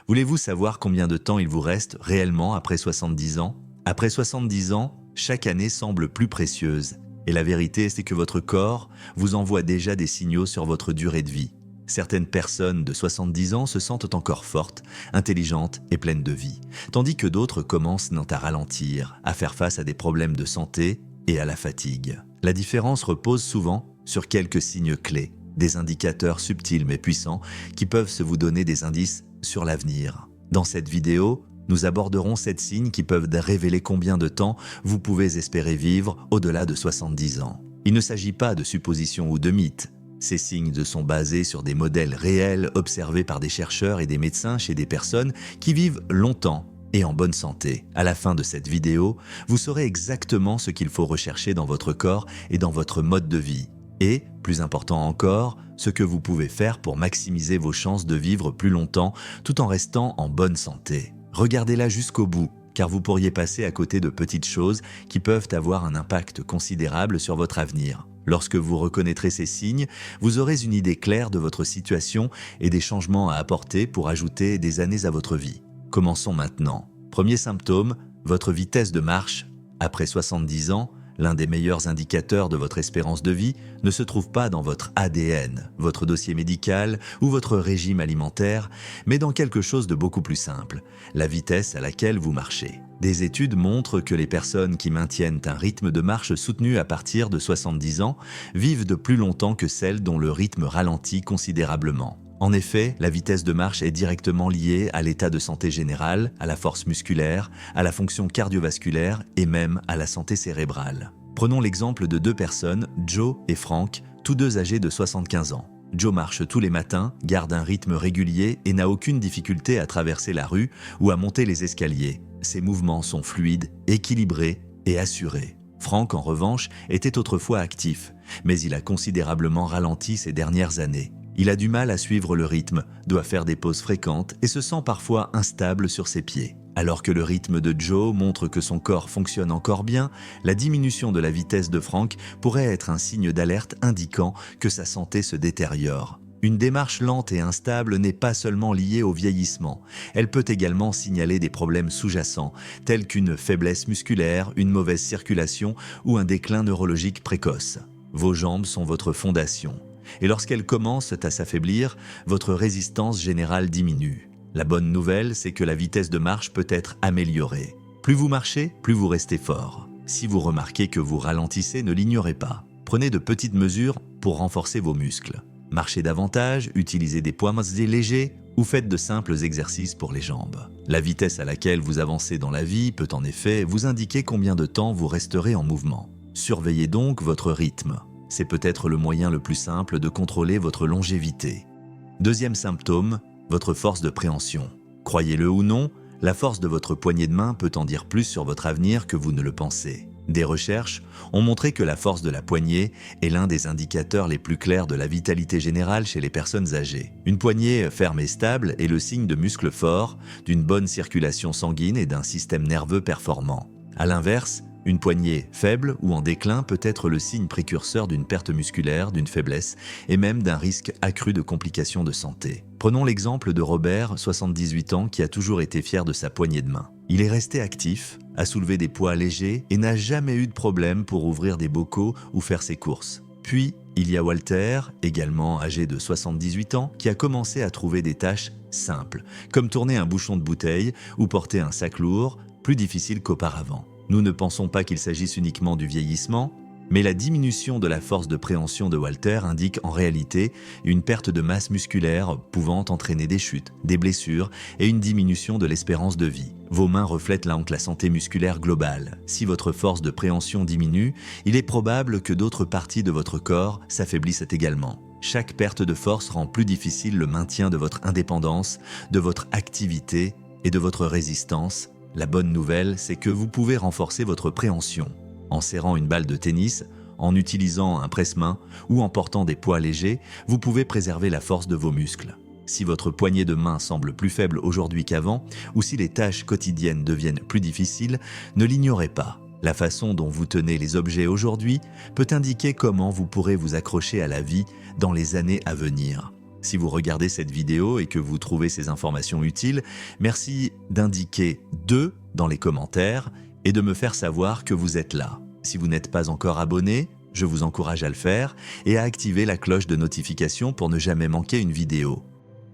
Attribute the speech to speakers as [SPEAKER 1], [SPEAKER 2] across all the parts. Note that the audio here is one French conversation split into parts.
[SPEAKER 1] Voulez-vous savoir combien de temps il vous reste réellement après 70 ans? Après 70 ans, chaque année semble plus précieuse. Et la vérité, c'est que votre corps vous envoie déjà des signaux sur votre durée de vie. Certaines personnes de 70 ans se sentent encore fortes, intelligentes et pleines de vie, tandis que d'autres commencent à ralentir, à faire face à des problèmes de santé et à la fatigue. La différence repose souvent sur quelques signes clés, des indicateurs subtils mais puissants qui peuvent vous donner des indices sur l'avenir. Dans cette vidéo, nous aborderons 7 signes qui peuvent révéler combien de temps vous pouvez espérer vivre au-delà de 70 ans. Il ne s'agit pas de suppositions ou de mythes. Ces signes sont basés sur des modèles réels observés par des chercheurs et des médecins chez des personnes qui vivent longtemps et en bonne santé. À la fin de cette vidéo, vous saurez exactement ce qu'il faut rechercher dans votre corps et dans votre mode de vie. Et, plus important encore, ce que vous pouvez faire pour maximiser vos chances de vivre plus longtemps tout en restant en bonne santé. Regardez-la jusqu'au bout, car vous pourriez passer à côté de petites choses qui peuvent avoir un impact considérable sur votre avenir. Lorsque vous reconnaîtrez ces signes, vous aurez une idée claire de votre situation et des changements à apporter pour ajouter des années à votre vie. Commençons maintenant. Premier symptôme, votre vitesse de marche. Après 70 ans, l'un des meilleurs indicateurs de votre espérance de vie ne se trouve pas dans votre ADN, votre dossier médical ou votre régime alimentaire, mais dans quelque chose de beaucoup plus simple, la vitesse à laquelle vous marchez. Des études montrent que les personnes qui maintiennent un rythme de marche soutenu à partir de 70 ans vivent de plus longtemps que celles dont le rythme ralentit considérablement. En effet, la vitesse de marche est directement liée à l'état de santé général, à la force musculaire, à la fonction cardiovasculaire et même à la santé cérébrale. Prenons l'exemple de 2 personnes, Joe et Frank, tous deux âgés de 75 ans. Joe marche tous les matins, garde un rythme régulier et n'a aucune difficulté à traverser la rue ou à monter les escaliers. Ses mouvements sont fluides, équilibrés et assurés. Frank, en revanche, était autrefois actif, mais il a considérablement ralenti ces dernières années. Il a du mal à suivre le rythme, doit faire des pauses fréquentes et se sent parfois instable sur ses pieds. Alors que le rythme de Joe montre que son corps fonctionne encore bien, la diminution de la vitesse de Frank pourrait être un signe d'alerte indiquant que sa santé se détériore. Une démarche lente et instable n'est pas seulement liée au vieillissement, elle peut également signaler des problèmes sous-jacents, tels qu'une faiblesse musculaire, une mauvaise circulation ou un déclin neurologique précoce. Vos jambes sont votre fondation. Et lorsqu'elles commencent à s'affaiblir, votre résistance générale diminue. La bonne nouvelle, c'est que la vitesse de marche peut être améliorée. Plus vous marchez, plus vous restez fort. Si vous remarquez que vous ralentissez, ne l'ignorez pas. Prenez de petites mesures pour renforcer vos muscles. Marchez davantage, utilisez des poids légers ou faites de simples exercices pour les jambes. La vitesse à laquelle vous avancez dans la vie peut en effet vous indiquer combien de temps vous resterez en mouvement. Surveillez donc votre rythme. C'est peut-être le moyen le plus simple de contrôler votre longévité. Deuxième symptôme, votre force de préhension. Croyez-le ou non, la force de votre poignée de main peut en dire plus sur votre avenir que vous ne le pensez. Des recherches ont montré que la force de la poignée est l'un des indicateurs les plus clairs de la vitalité générale chez les personnes âgées. Une poignée ferme et stable est le signe de muscles forts, d'une bonne circulation sanguine et d'un système nerveux performant. À l'inverse, une poignée faible ou en déclin peut être le signe précurseur d'une perte musculaire, d'une faiblesse et même d'un risque accru de complications de santé. Prenons l'exemple de Robert, 78 ans, qui a toujours été fier de sa poignée de main. Il est resté actif, a soulevé des poids légers et n'a jamais eu de problème pour ouvrir des bocaux ou faire ses courses. Puis, il y a Walter, également âgé de 78 ans, qui a commencé à trouver des tâches simples, comme tourner un bouchon de bouteille ou porter un sac lourd, plus difficile qu'auparavant. Nous ne pensons pas qu'il s'agisse uniquement du vieillissement, mais la diminution de la force de préhension de Walter indique en réalité une perte de masse musculaire pouvant entraîner des chutes, des blessures et une diminution de l'espérance de vie. Vos mains reflètent donc la santé musculaire globale. Si votre force de préhension diminue, il est probable que d'autres parties de votre corps s'affaiblissent également. Chaque perte de force rend plus difficile le maintien de votre indépendance, de votre activité et de votre résistance. La bonne nouvelle, c'est que vous pouvez renforcer votre préhension. En serrant une balle de tennis, en utilisant un presse-main ou en portant des poids légers, vous pouvez préserver la force de vos muscles. Si votre poignée de main semble plus faible aujourd'hui qu'avant, ou si les tâches quotidiennes deviennent plus difficiles, ne l'ignorez pas. La façon dont vous tenez les objets aujourd'hui peut indiquer comment vous pourrez vous accrocher à la vie dans les années à venir. Si vous regardez cette vidéo et que vous trouvez ces informations utiles, merci d'indiquer 2 dans les commentaires et de me faire savoir que vous êtes là. Si vous n'êtes pas encore abonné, je vous encourage à le faire et à activer la cloche de notification pour ne jamais manquer une vidéo.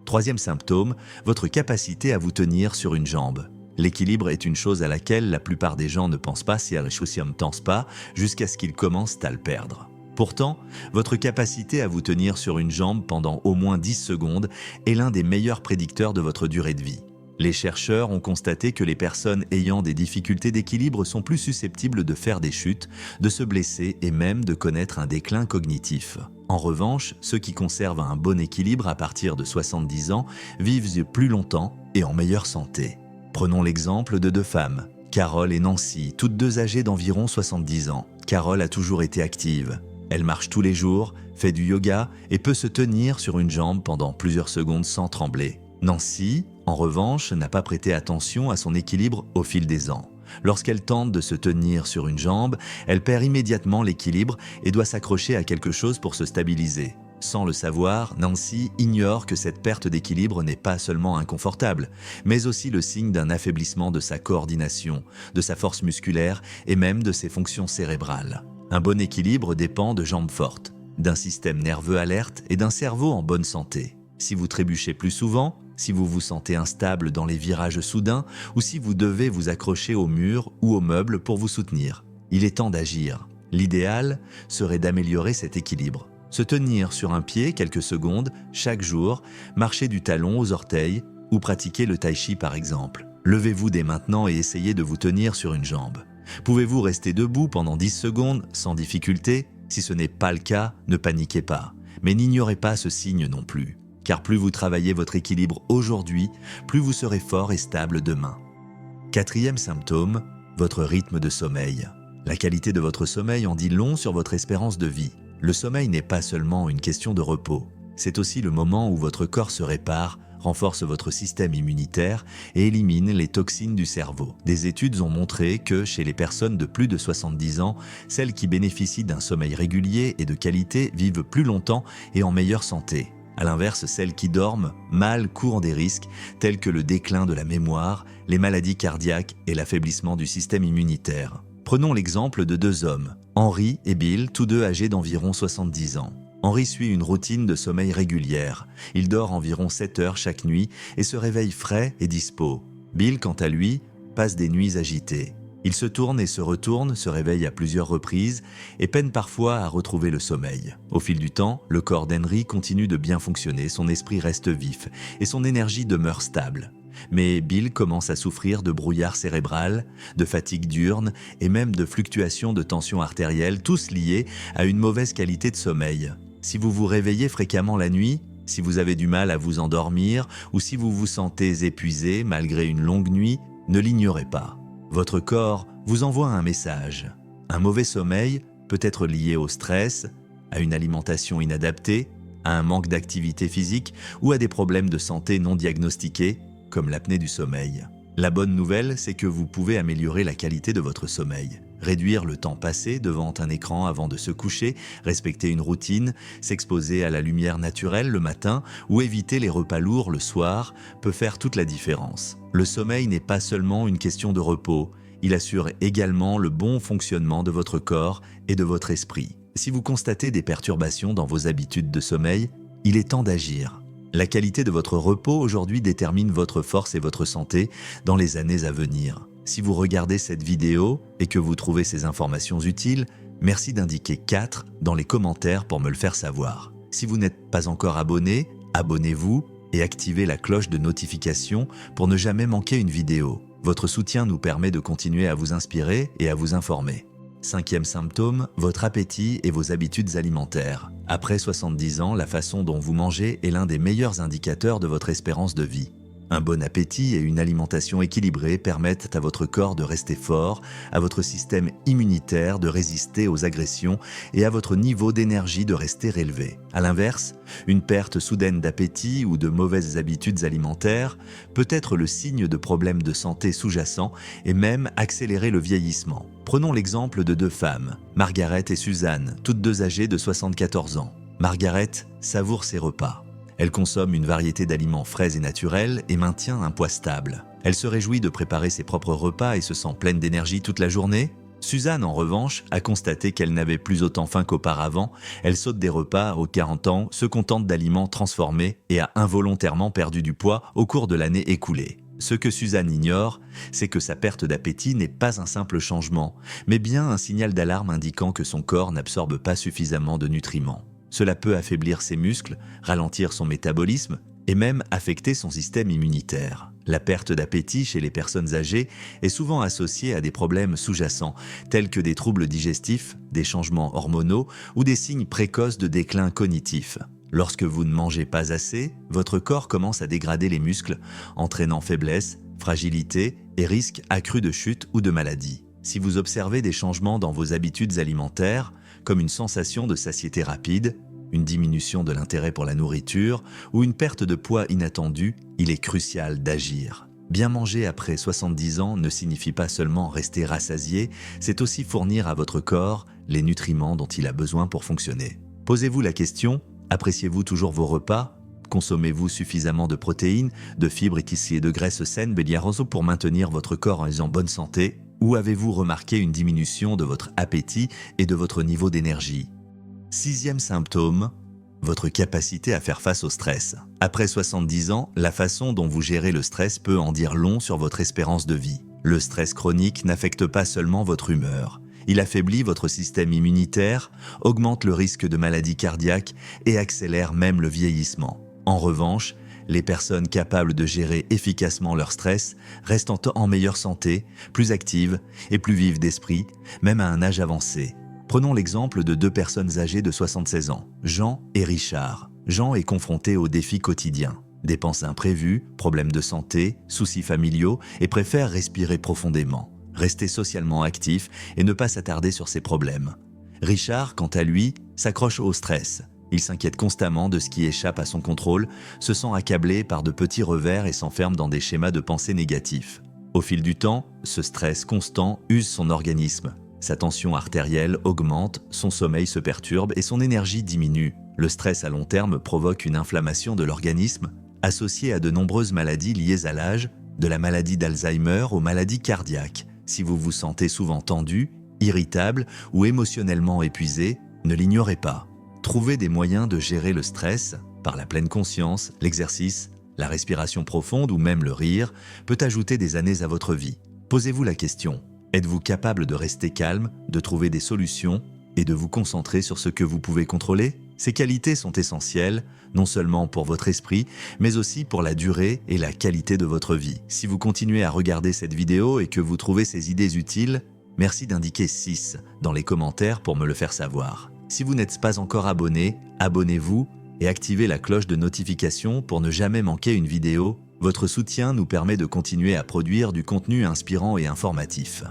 [SPEAKER 1] Troisième symptôme, votre capacité à vous tenir sur une jambe. L'équilibre est une chose à laquelle la plupart des gens ne pensent pas si ne pensent pas jusqu'à ce qu'ils commencent à le perdre. Pourtant, votre capacité à vous tenir sur une jambe pendant au moins 10 secondes est l'un des meilleurs prédicteurs de votre durée de vie. Les chercheurs ont constaté que les personnes ayant des difficultés d'équilibre sont plus susceptibles de faire des chutes, de se blesser et même de connaître un déclin cognitif. En revanche, ceux qui conservent un bon équilibre à partir de 70 ans vivent plus longtemps et en meilleure santé. Prenons l'exemple de 2 femmes, Carole et Nancy, toutes 2 âgées d'environ 70 ans. Carole a toujours été active. Elle marche tous les jours, fait du yoga et peut se tenir sur une jambe pendant plusieurs secondes sans trembler. Nancy, en revanche, n'a pas prêté attention à son équilibre au fil des ans. Lorsqu'elle tente de se tenir sur une jambe, elle perd immédiatement l'équilibre et doit s'accrocher à quelque chose pour se stabiliser. Sans le savoir, Nancy ignore que cette perte d'équilibre n'est pas seulement inconfortable, mais aussi le signe d'un affaiblissement de sa coordination, de sa force musculaire et même de ses fonctions cérébrales. Un bon équilibre dépend de jambes fortes, d'un système nerveux alerte et d'un cerveau en bonne santé. Si vous trébuchez plus souvent, si vous vous sentez instable dans les virages soudains ou si vous devez vous accrocher au mur ou aux meubles pour vous soutenir, il est temps d'agir. L'idéal serait d'améliorer cet équilibre. Se tenir sur un pied quelques secondes chaque jour, marcher du talon aux orteils ou pratiquer le tai chi par exemple. Levez-vous dès maintenant et essayez de vous tenir sur une jambe. Pouvez-vous rester debout pendant 10 secondes sans difficulté? Si ce n'est pas le cas, ne paniquez pas. Mais n'ignorez pas ce signe non plus. Car plus vous travaillez votre équilibre aujourd'hui, plus vous serez fort et stable demain. Quatrième symptôme, votre rythme de sommeil. La qualité de votre sommeil en dit long sur votre espérance de vie. Le sommeil n'est pas seulement une question de repos. C'est aussi le moment où votre corps se répare, renforce votre système immunitaire et élimine les toxines du cerveau. Des études ont montré que chez les personnes de plus de 70 ans, celles qui bénéficient d'un sommeil régulier et de qualité vivent plus longtemps et en meilleure santé. À l'inverse, celles qui dorment mal courent des risques tels que le déclin de la mémoire, les maladies cardiaques et l'affaiblissement du système immunitaire. Prenons l'exemple de 2 hommes, Henry et Bill, tous 2 âgés d'environ 70 ans. Henry suit une routine de sommeil régulière. Il dort environ 7 heures chaque nuit et se réveille frais et dispos. Bill, quant à lui, passe des nuits agitées. Il se tourne et se retourne, se réveille à plusieurs reprises et peine parfois à retrouver le sommeil. Au fil du temps, le corps d'Henry continue de bien fonctionner, son esprit reste vif et son énergie demeure stable. Mais Bill commence à souffrir de brouillard cérébral, de fatigue diurne et même de fluctuations de tension artérielle, tous liés à une mauvaise qualité de sommeil. Si vous vous réveillez fréquemment la nuit, si vous avez du mal à vous endormir ou si vous vous sentez épuisé malgré une longue nuit, ne l'ignorez pas. Votre corps vous envoie un message. Un mauvais sommeil peut être lié au stress, à une alimentation inadaptée, à un manque d'activité physique ou à des problèmes de santé non diagnostiqués, comme l'apnée du sommeil. La bonne nouvelle, c'est que vous pouvez améliorer la qualité de votre sommeil. Réduire le temps passé devant un écran avant de se coucher, respecter une routine, s'exposer à la lumière naturelle le matin ou éviter les repas lourds le soir peut faire toute la différence. Le sommeil n'est pas seulement une question de repos, il assure également le bon fonctionnement de votre corps et de votre esprit. Si vous constatez des perturbations dans vos habitudes de sommeil, il est temps d'agir. La qualité de votre repos aujourd'hui détermine votre force et votre santé dans les années à venir. Si vous regardez cette vidéo et que vous trouvez ces informations utiles, merci d'indiquer 4 dans les commentaires pour me le faire savoir. Si vous n'êtes pas encore abonné, abonnez-vous et activez la cloche de notification pour ne jamais manquer une vidéo. Votre soutien nous permet de continuer à vous inspirer et à vous informer. 5e symptôme, votre appétit et vos habitudes alimentaires. Après 70 ans, la façon dont vous mangez est l'un des meilleurs indicateurs de votre espérance de vie. Un bon appétit et une alimentation équilibrée permettent à votre corps de rester fort, à votre système immunitaire de résister aux agressions et à votre niveau d'énergie de rester élevé. À l'inverse, une perte soudaine d'appétit ou de mauvaises habitudes alimentaires peut être le signe de problèmes de santé sous-jacents et même accélérer le vieillissement. Prenons l'exemple de 2 femmes, Margaret et Suzanne, toutes 2 âgées de 74 ans. Margaret savoure ses repas. Elle consomme une variété d'aliments frais et naturels et maintient un poids stable. Elle se réjouit de préparer ses propres repas et se sent pleine d'énergie toute la journée. Suzanne, en revanche, a constaté qu'elle n'avait plus autant faim qu'auparavant. Elle saute des repas aux 40 ans, se contente d'aliments transformés et a involontairement perdu du poids au cours de l'année écoulée. Ce que Suzanne ignore, c'est que sa perte d'appétit n'est pas un simple changement, mais bien un signal d'alarme indiquant que son corps n'absorbe pas suffisamment de nutriments. Cela peut affaiblir ses muscles, ralentir son métabolisme et même affecter son système immunitaire. La perte d'appétit chez les personnes âgées est souvent associée à des problèmes sous-jacents, tels que des troubles digestifs, des changements hormonaux ou des signes précoces de déclin cognitif. Lorsque vous ne mangez pas assez, votre corps commence à dégrader les muscles, entraînant faiblesse, fragilité et risque accru de chute ou de maladie. Si vous observez des changements dans vos habitudes alimentaires, comme une sensation de satiété rapide, une diminution de l'intérêt pour la nourriture ou une perte de poids inattendue, il est crucial d'agir. Bien manger après 70 ans ne signifie pas seulement rester rassasié, c'est aussi fournir à votre corps les nutriments dont il a besoin pour fonctionner. Posez-vous la question, appréciez-vous toujours vos repas ? Consommez-vous suffisamment de protéines, de fibres et de graisses saines Béliaroso pour maintenir votre corps en bonne santé ? Ou avez-vous remarqué une diminution de votre appétit et de votre niveau d'énergie ? 6e symptôme, votre capacité à faire face au stress. Après 70 ans, la façon dont vous gérez le stress peut en dire long sur votre espérance de vie. Le stress chronique n'affecte pas seulement votre humeur. Il affaiblit votre système immunitaire, augmente le risque de maladies cardiaques et accélère même le vieillissement. En revanche, les personnes capables de gérer efficacement leur stress restent en meilleure santé, plus actives et plus vives d'esprit, même à un âge avancé. Prenons l'exemple de 2 personnes âgées de 76 ans, Jean et Richard. Jean est confronté aux défis quotidiens, dépenses imprévues, problèmes de santé, soucis familiaux et préfère respirer profondément, rester socialement actif et ne pas s'attarder sur ses problèmes. Richard, quant à lui, s'accroche au stress. Il s'inquiète constamment de ce qui échappe à son contrôle, se sent accablé par de petits revers et s'enferme dans des schémas de pensée négatifs. Au fil du temps, ce stress constant use son organisme. Sa tension artérielle augmente, son sommeil se perturbe et son énergie diminue. Le stress à long terme provoque une inflammation de l'organisme, associée à de nombreuses maladies liées à l'âge, de la maladie d'Alzheimer aux maladies cardiaques. Si vous vous sentez souvent tendu, irritable ou émotionnellement épuisé, ne l'ignorez pas. Trouvez des moyens de gérer le stress par la pleine conscience, l'exercice, la respiration profonde ou même le rire peut ajouter des années à votre vie. Posez-vous la question. Êtes-vous capable de rester calme, de trouver des solutions et de vous concentrer sur ce que vous pouvez contrôler ? Ces qualités sont essentielles, non seulement pour votre esprit, mais aussi pour la durée et la qualité de votre vie. Si vous continuez à regarder cette vidéo et que vous trouvez ces idées utiles, merci d'indiquer 6 dans les commentaires pour me le faire savoir. Si vous n'êtes pas encore abonné, abonnez-vous et activez la cloche de notification pour ne jamais manquer une vidéo. Votre soutien nous permet de continuer à produire du contenu inspirant et informatif.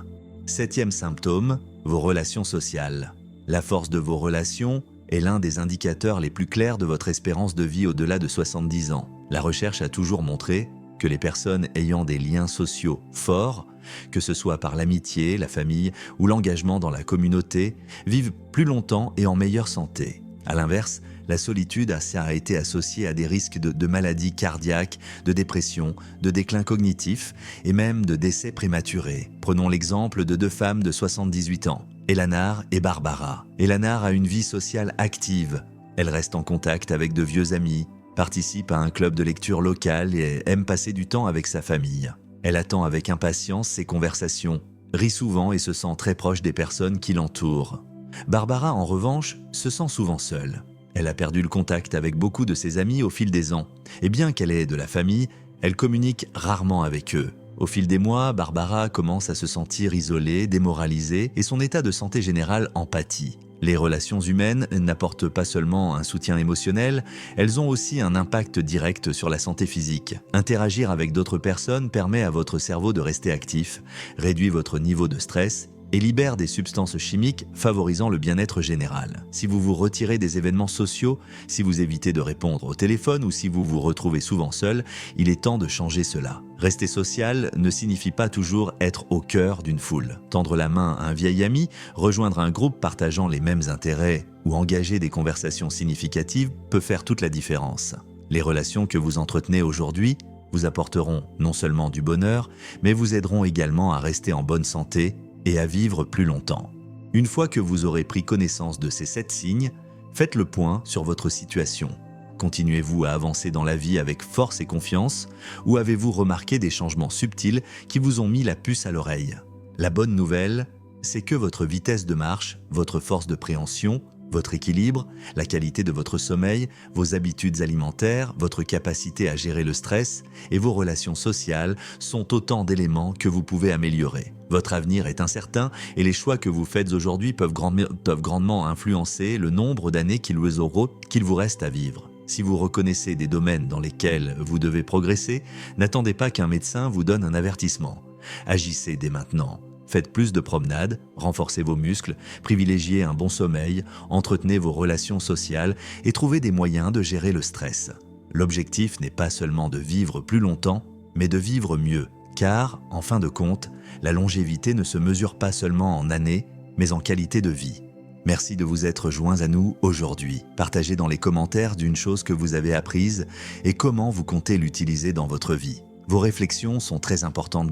[SPEAKER 1] 7e symptôme, vos relations sociales. La force de vos relations est l'un des indicateurs les plus clairs de votre espérance de vie au-delà de 70 ans. La recherche a toujours montré que les personnes ayant des liens sociaux forts, que ce soit par l'amitié, la famille ou l'engagement dans la communauté, vivent plus longtemps et en meilleure santé. A l'inverse, la solitude a été associée à des risques de maladies cardiaques, de dépression, de déclin cognitif et même de décès prématurés. Prenons l'exemple de 2 femmes de 78 ans, Eleanor et Barbara. Eleanor a une vie sociale active. Elle reste en contact avec de vieux amis, participe à un club de lecture local et aime passer du temps avec sa famille. Elle attend avec impatience ses conversations, rit souvent et se sent très proche des personnes qui l'entourent. Barbara, en revanche, se sent souvent seule. Elle a perdu le contact avec beaucoup de ses amis au fil des ans. Et bien qu'elle ait de la famille, elle communique rarement avec eux. Au fil des mois, Barbara commence à se sentir isolée, démoralisée et son état de santé général en pâtit. Les relations humaines n'apportent pas seulement un soutien émotionnel, elles ont aussi un impact direct sur la santé physique. Interagir avec d'autres personnes permet à votre cerveau de rester actif, réduit votre niveau de stress et libère des substances chimiques favorisant le bien-être général. Si vous vous retirez des événements sociaux, si vous évitez de répondre au téléphone ou si vous vous retrouvez souvent seul, il est temps de changer cela. Rester social ne signifie pas toujours être au cœur d'une foule. Tendre la main à un vieil ami, rejoindre un groupe partageant les mêmes intérêts ou engager des conversations significatives peut faire toute la différence. Les relations que vous entretenez aujourd'hui vous apporteront non seulement du bonheur, mais vous aideront également à rester en bonne santé et à vivre plus longtemps. Une fois que vous aurez pris connaissance de ces 7 signes, faites le point sur votre situation. Continuez-vous à avancer dans la vie avec force et confiance, ou avez-vous remarqué des changements subtils qui vous ont mis la puce à l'oreille? La bonne nouvelle, c'est que votre vitesse de marche, votre force de préhension, votre équilibre, la qualité de votre sommeil, vos habitudes alimentaires, votre capacité à gérer le stress et vos relations sociales sont autant d'éléments que vous pouvez améliorer. Votre avenir est incertain et les choix que vous faites aujourd'hui peuvent grandement influencer le nombre d'années qu'il vous reste à vivre. Si vous reconnaissez des domaines dans lesquels vous devez progresser, n'attendez pas qu'un médecin vous donne un avertissement. Agissez dès maintenant. Faites plus de promenades, renforcez vos muscles, privilégiez un bon sommeil, entretenez vos relations sociales et trouvez des moyens de gérer le stress. L'objectif n'est pas seulement de vivre plus longtemps, mais de vivre mieux. Car, en fin de compte, la longévité ne se mesure pas seulement en années, mais en qualité de vie. Merci de vous être joints à nous aujourd'hui. Partagez dans les commentaires d'une chose que vous avez apprise et comment vous comptez l'utiliser dans votre vie. Vos réflexions sont très importantes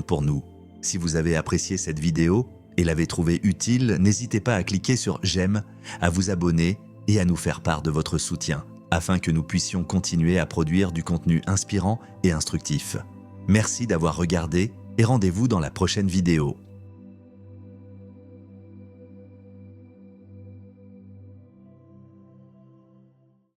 [SPEAKER 1] pour nous. Si vous avez apprécié cette vidéo et l'avez trouvée utile, n'hésitez pas à cliquer sur j'aime, à vous abonner et à nous faire part de votre soutien, afin que nous puissions continuer à produire du contenu inspirant et instructif. Merci d'avoir regardé et rendez-vous dans la prochaine vidéo.